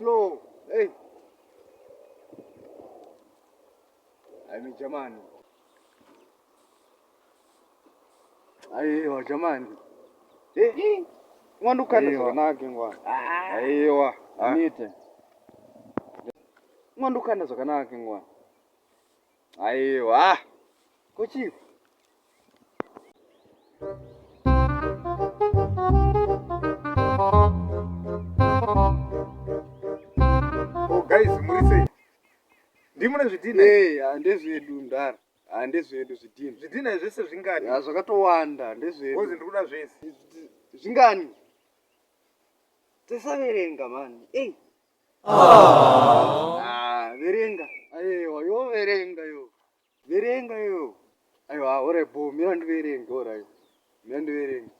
slow. Hey. Ai jamani. Aiwa jamani. Ngwandukana zvakanaka ngwana. Aiwa. Anite. Ngwandukana zvakanaka ngwana. Aiwa. Kochi. Oh guys, murise. Ndimuna zvidhina. Handezvedu ndara. Handezvedu zvidhina. Zvidhina zvese zvingani? Zvakatowanda, ndezvedu. Wozi ndikuda zvese. Zvingani? Tisaverenga mani. Verenga. Aiwa, yo verenga yo. Verenga yo. Aiwa, ore bo, mira ndiverenga ora. Mira ndiverenga.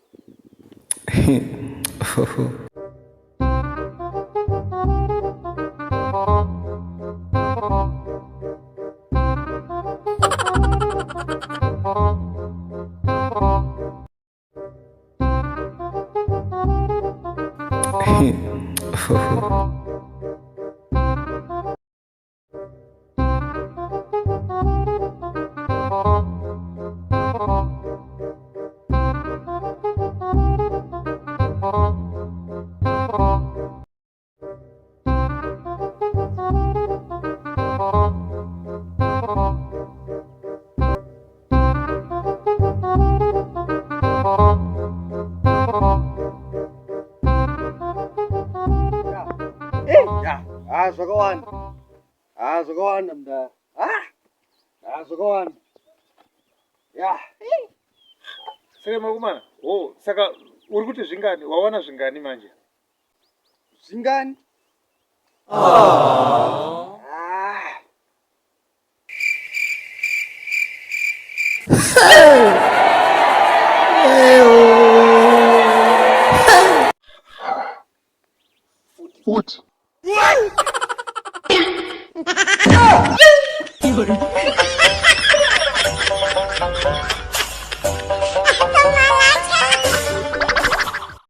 Zvakawanda. Zvakawanda mda. Zvakawanda. Ya. Saka makumana. Oh, saka uri kuti zvingani? Wawana zvingani manje? Zvingani? What?